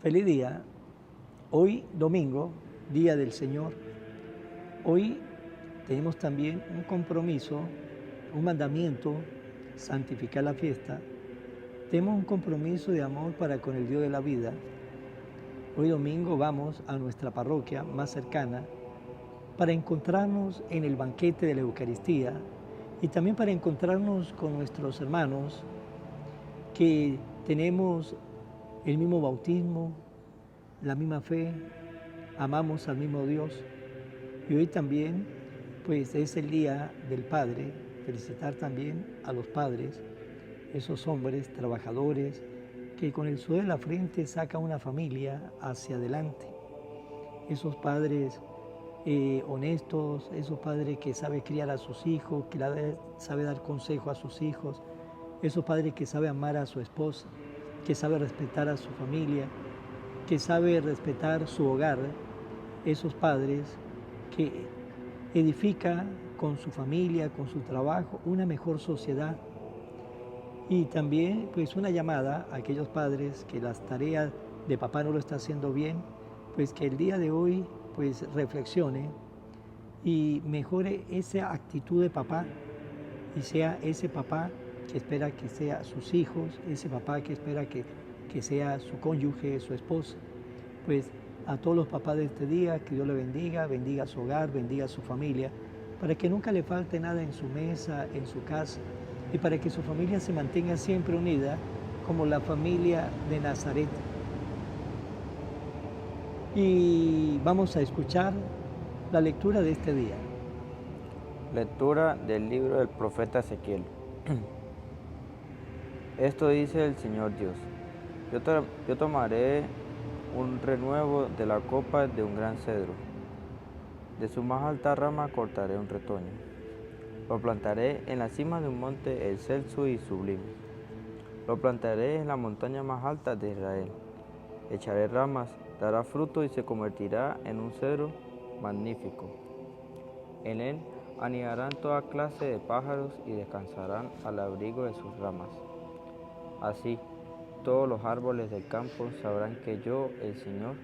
Feliz día. Hoy domingo, Día del Señor. Hoy tenemos también un compromiso, un mandamiento, santificar la fiesta. Tenemos un compromiso de amor para con el Dios de la vida. Hoy domingo vamos a nuestra parroquia más cercana para encontrarnos en el banquete de la Eucaristía y también para encontrarnos con nuestros hermanos que tenemos el mismo bautismo, la misma fe, amamos al mismo Dios. Y hoy también, pues es el Día del Padre, felicitar también a los padres, esos hombres trabajadores que con el sudor de la frente sacan una familia hacia adelante. Esos padres honestos, esos padres que saben criar a sus hijos, que saben dar consejo a sus hijos, esos padres que saben amar a su esposa, que saben respetar a su familia, que sabe respetar su hogar, esos padres que edifican con su familia, con su trabajo, una mejor sociedad. Y también pues una llamada a aquellos padres que las tareas de papá no lo está haciendo bien, pues que el día de hoy pues reflexione y mejore esa actitud de papá y sea ese papá que espera que sea sus hijos, ese papá que espera que sea su cónyuge, su esposa. Pues a todos los papás de este día, que Dios le bendiga, bendiga su hogar, bendiga su familia, para que nunca le falte nada en su mesa, en su casa, y para que su familia se mantenga siempre unida como la familia de Nazaret. Y vamos a escuchar la lectura de este día. Lectura del libro del profeta Ezequiel. Esto dice el Señor Dios: Yo tomaré un renuevo de la copa de un gran cedro. De su más alta rama cortaré un retoño. Lo plantaré en la cima de un monte excelso y sublime. Lo plantaré en la montaña más alta de Israel. Echaré ramas, dará fruto y se convertirá en un cedro magnífico. En él anidarán toda clase de pájaros y descansarán al abrigo de sus ramas. Así, todos los árboles del campo sabrán que yo, el Señor,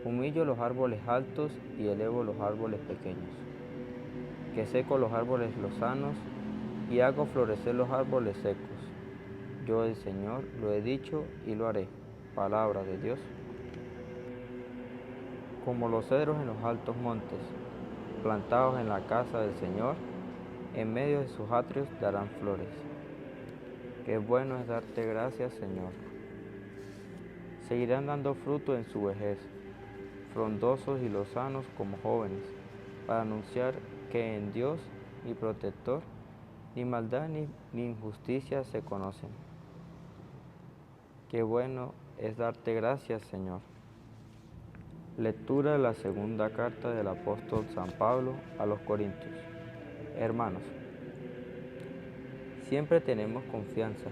humillo los árboles altos y elevo los árboles pequeños, que seco los árboles lozanos y hago florecer los árboles secos. Yo, el Señor, lo he dicho y lo haré. Palabra de Dios. Como los cedros en los altos montes, plantados en la casa del Señor, en medio de sus atrios darán flores. Qué bueno es darte gracias, Señor. Seguirán dando fruto en su vejez, frondosos y lozanos como jóvenes, para anunciar que en Dios, mi protector, ni maldad ni injusticia se conocen. Qué bueno es darte gracias, Señor. Lectura de la segunda carta del apóstol San Pablo a los Corintios. Hermanos, siempre tenemos confianza,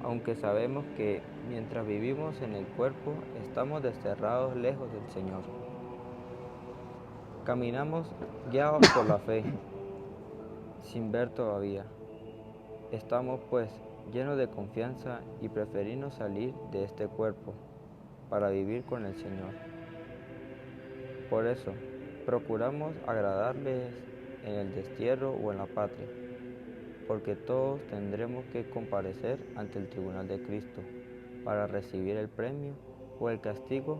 aunque sabemos que mientras vivimos en el cuerpo estamos desterrados lejos del Señor. Caminamos guiados por la fe, sin ver todavía. Estamos pues llenos de confianza y preferimos salir de este cuerpo para vivir con el Señor. Por eso, procuramos agradarles en el destierro o en la patria, porque todos tendremos que comparecer ante el tribunal de Cristo para recibir el premio o el castigo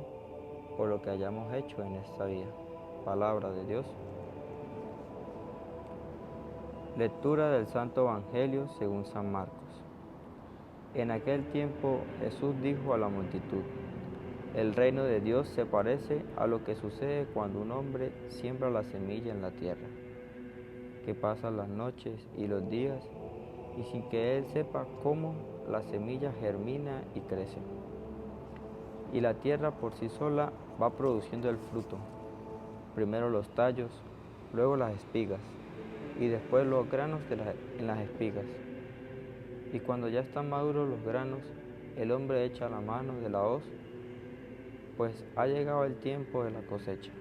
por lo que hayamos hecho en esta vida. Palabra de Dios. Lectura del Santo Evangelio según San Marcos. En aquel tiempo Jesús dijo a la multitud: el reino de Dios se parece a lo que sucede cuando un hombre siembra la semilla en la tierra, que pasa las noches y los días y sin que él sepa cómo la semilla germina y crece. Y la tierra por sí sola va produciendo el fruto, primero los tallos, luego las espigas y después los granos en las espigas. Y cuando ya están maduros los granos, el hombre echa la mano de la hoz, pues ha llegado el tiempo de la cosecha.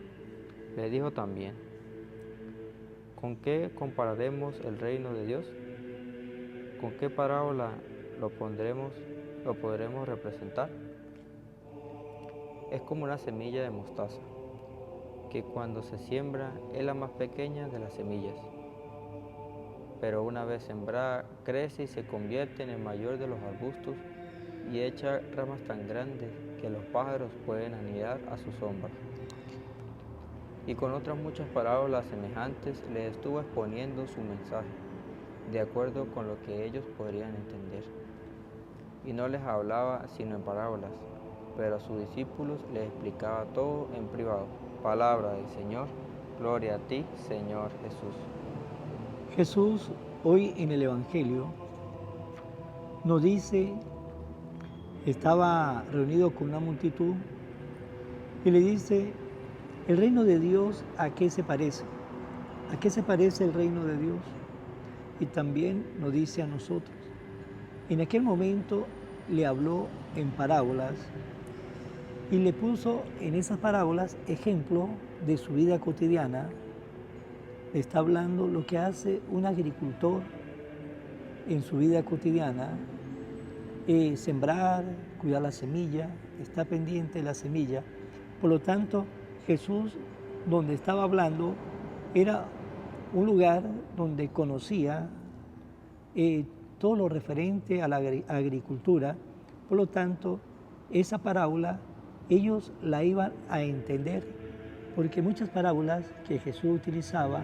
Le dijo también: ¿con qué compararemos el reino de Dios? ¿Con qué parábola lo podremos representar? es como una semilla de mostaza, que cuando se siembra es la más pequeña de las semillas, pero una vez sembrada crece y se convierte en el mayor de los arbustos y echa ramas tan grandes que los pájaros pueden anidar a su sombra. Y con otras muchas parábolas semejantes les estuvo exponiendo su mensaje, de acuerdo con lo que ellos podrían entender. Y no les hablaba sino en parábolas, pero a sus discípulos les explicaba todo en privado. Palabra del Señor, gloria a ti, Señor Jesús. Jesús hoy en el Evangelio nos dice, estaba reunido con una multitud y le dice, ¿el reino de Dios a qué se parece? ¿A qué se parece el reino de Dios? Y también nos dice a nosotros. En aquel momento le habló en parábolas y le puso en esas parábolas ejemplo de su vida cotidiana. Le está hablando lo que hace un agricultor en su vida cotidiana, sembrar, cuidar la semilla, está pendiente de la semilla. Por lo tanto, Jesús, donde estaba hablando, era un lugar donde conocía todo lo referente a la agricultura. Por lo tanto, esa parábola ellos la iban a entender, porque muchas parábolas que Jesús utilizaba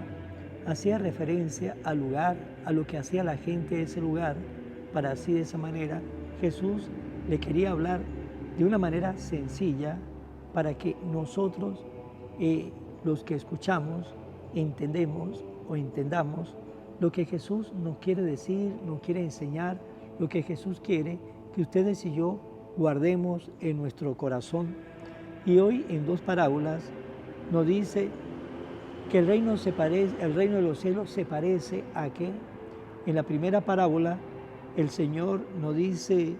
hacía referencia al lugar, a lo que hacía la gente de ese lugar, para así de esa manera Jesús le quería hablar de una manera sencilla para que nosotros, los que escuchamos, entendamos lo que Jesús nos quiere decir, nos quiere enseñar, lo que Jesús quiere que ustedes y yo guardemos en nuestro corazón. Y hoy en dos parábolas nos dice que el reino de los cielos se parece a que en la primera parábola el Señor nos dice,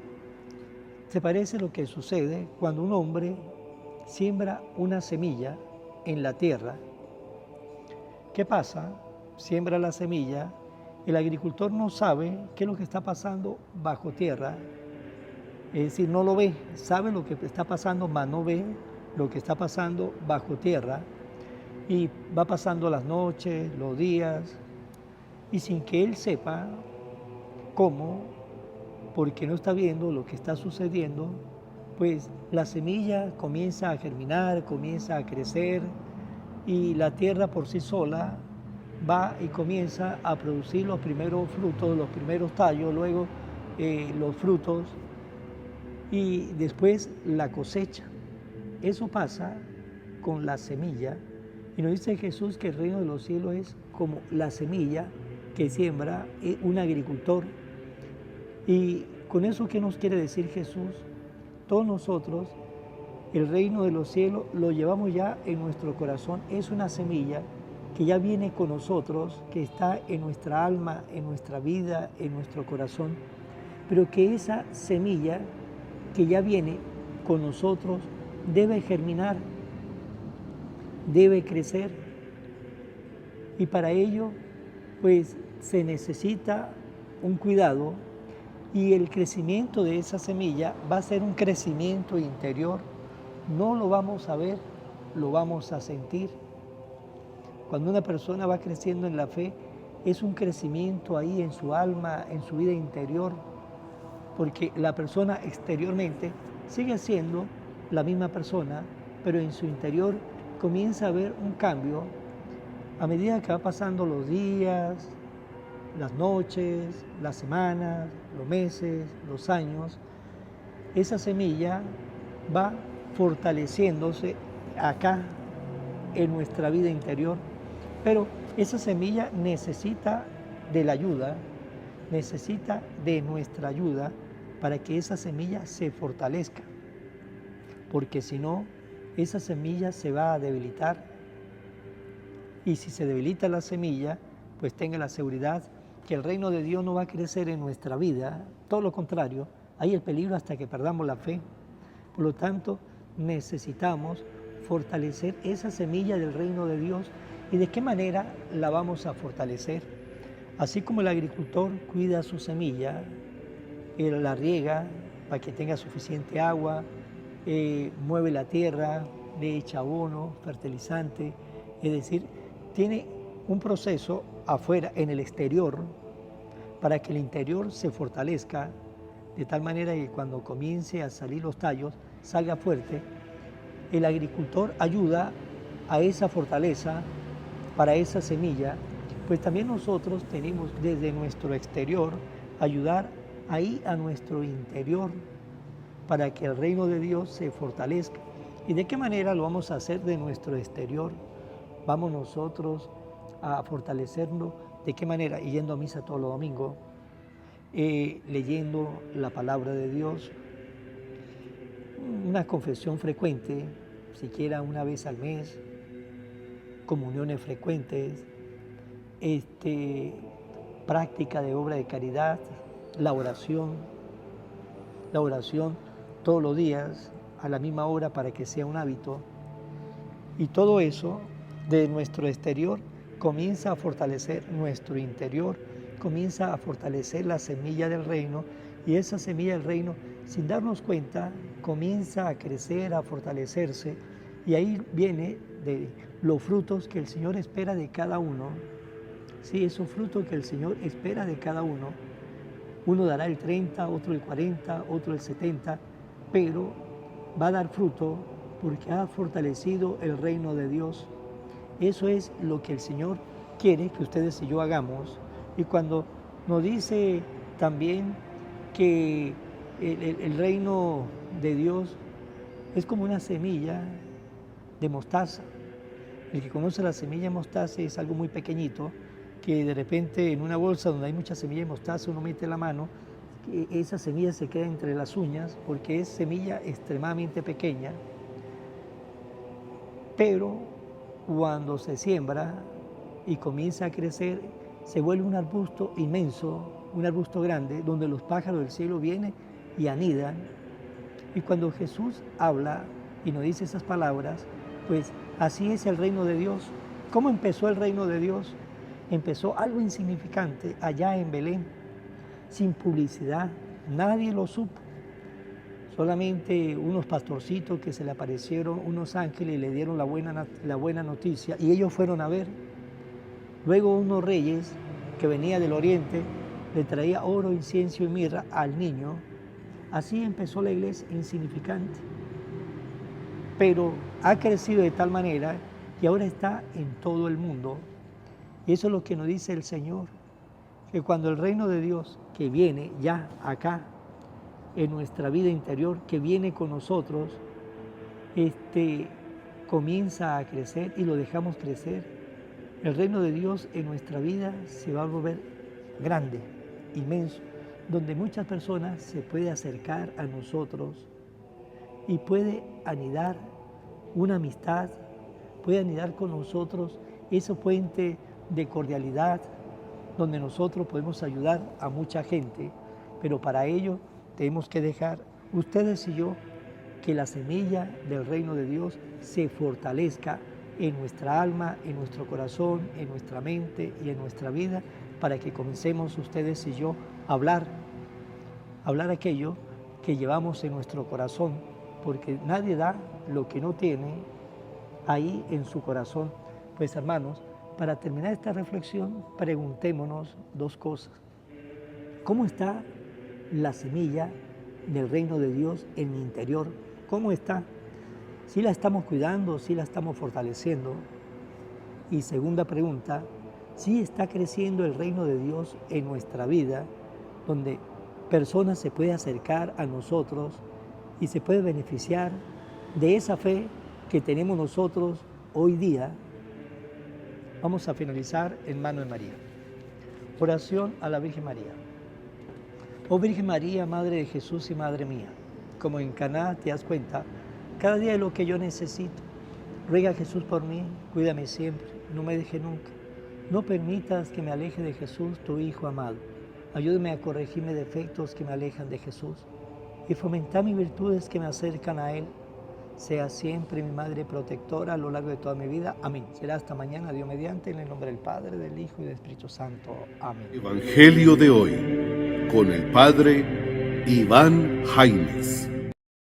se parece a lo que sucede cuando un hombre siembra una semilla en la tierra. ¿Qué pasa? Siembra la semilla, el agricultor no sabe qué es lo que está pasando bajo tierra, es decir, no lo ve, sabe lo que está pasando, mas no ve lo que está pasando bajo tierra, y va pasando las noches, los días, y sin que él sepa cómo, porque no está viendo lo que está sucediendo, pues la semilla comienza a germinar, comienza a crecer, y la tierra por sí sola va y comienza a producir los primeros frutos, los primeros tallos, luego los frutos y después la cosecha. Eso pasa con la semilla y nos dice Jesús que el reino de los cielos es como la semilla que siembra un agricultor. Y con eso, ¿qué nos quiere decir Jesús? Todos nosotros, el reino de los cielos lo llevamos ya en nuestro corazón, es una semilla que ya viene con nosotros, que está en nuestra alma, en nuestra vida, en nuestro corazón, pero que esa semilla que ya viene con nosotros debe germinar, debe crecer, y para ello pues se necesita un cuidado, y el crecimiento de esa semilla va a ser un crecimiento interior. No lo vamos a ver, lo vamos a sentir. Cuando una persona va creciendo en la fe, es un crecimiento ahí en su alma, en su vida interior, porque la persona exteriormente sigue siendo la misma persona, pero en su interior comienza a haber un cambio a medida que va pasando los días, las noches, las semanas, los meses, los años. Esa semilla va fortaleciéndose acá en nuestra vida interior, pero esa semilla necesita de la ayuda, necesita de nuestra ayuda para que esa semilla se fortalezca, porque si no, esa semilla se va a debilitar, y si se debilita la semilla, pues tenga la seguridad que el reino de Dios no va a crecer en nuestra vida, todo lo contrario, hay el peligro hasta que perdamos la fe. Por lo tanto, necesitamos fortalecer esa semilla del reino de Dios. ¿Y de qué manera la vamos a fortalecer? Así como el agricultor cuida su semilla, él la riega para que tenga suficiente agua, mueve la tierra, le echa abono, fertilizante, es decir, tiene un proceso afuera, en el exterior, para que el interior se fortalezca, de tal manera que cuando comience a salir los tallos, salga fuerte. El agricultor ayuda a esa fortaleza, para esa semilla, pues también nosotros tenemos desde nuestro exterior ayudar ahí a nuestro interior para que el reino de Dios se fortalezca. ¿Y de qué manera lo vamos a hacer de nuestro exterior? Vamos nosotros a fortalecerlo. ¿De qué manera? Yendo a misa todos los domingos, leyendo la palabra de Dios, una confesión frecuente, siquiera una vez al mes, comuniones frecuentes, práctica de obra de caridad, la oración todos los días a la misma hora para que sea un hábito. Y todo eso de nuestro exterior comienza a fortalecer nuestro interior, comienza a fortalecer la semilla del reino, y esa semilla del reino, sin darnos cuenta, comienza a crecer, a fortalecerse, y ahí viene de los frutos que el Señor espera de cada uno. Sí, esos frutos que el Señor espera de cada uno. Uno dará el 30, otro el 40, otro el 70, pero va a dar fruto porque ha fortalecido el reino de Dios. Eso es lo que el Señor quiere que ustedes y yo hagamos. Y cuando nos dice también que el reino de Dios es como una semilla de mostaza. El que conoce la semilla de mostaza es algo muy pequeñito, que de repente en una bolsa donde hay mucha semilla de mostaza uno mete la mano, esa semilla se queda entre las uñas porque es semilla extremadamente pequeña, pero cuando se siembra y comienza a crecer, se vuelve un arbusto inmenso, un arbusto grande, donde los pájaros del cielo vienen y anidan. Y cuando Jesús habla y nos dice esas palabras, pues así es el reino de Dios. ¿Cómo empezó el reino de Dios? Empezó algo insignificante allá en Belén, sin publicidad, nadie lo supo. Solamente unos pastorcitos que se le aparecieron, unos ángeles, y le dieron la buena noticia, y ellos fueron a ver. Luego unos reyes que venía del oriente le traía oro, incienso y mirra al niño. Así empezó la iglesia, insignificante. Pero ha crecido de tal manera que ahora está en todo el mundo. Y eso es lo que nos dice el Señor, que cuando el reino de Dios, que viene ya acá, en nuestra vida interior, que viene con nosotros, comienza a crecer y lo dejamos crecer, el reino de Dios en nuestra vida se va a volver grande, inmenso, donde muchas personas se pueden acercar a nosotros y puede anidar una amistad, puede anidar con nosotros ese puente de cordialidad, donde nosotros podemos ayudar a mucha gente, pero para ello tenemos que dejar, ustedes y yo, que la semilla del reino de Dios se fortalezca en nuestra alma, en nuestro corazón, en nuestra mente y en nuestra vida, para que comencemos ustedes y yo a hablar aquello que llevamos en nuestro corazón, porque nadie da lo que no tiene ahí en su corazón. Pues hermanos, para terminar esta reflexión, preguntémonos dos cosas. ¿Cómo está la semilla del reino de Dios en mi interior? ¿Cómo está? ¿Sí la estamos cuidando? ¿Sí la estamos fortaleciendo? Y segunda pregunta, ¿sí está creciendo el reino de Dios en nuestra vida, donde personas se pueden acercar a nosotros y se pueden beneficiar de esa fe que tenemos nosotros hoy día? Vamos a finalizar en mano de María. Oración a la Virgen María. Oh Virgen María, Madre de Jesús y Madre mía, como en Caná te das cuenta cada día de lo que yo necesito. Ruega a Jesús por mí, cuídame siempre, no me deje nunca. No permitas que me aleje de Jesús, tu Hijo amado. Ayúdame a corregir mis defectos que me alejan de Jesús y fomentar mis virtudes que me acercan a Él. Sea siempre mi Madre protectora a lo largo de toda mi vida. Amén. Será hasta mañana, Dios mediante, en el nombre del Padre, del Hijo y del Espíritu Santo. Amén. Evangelio de hoy, con el Padre Iván Jaimes.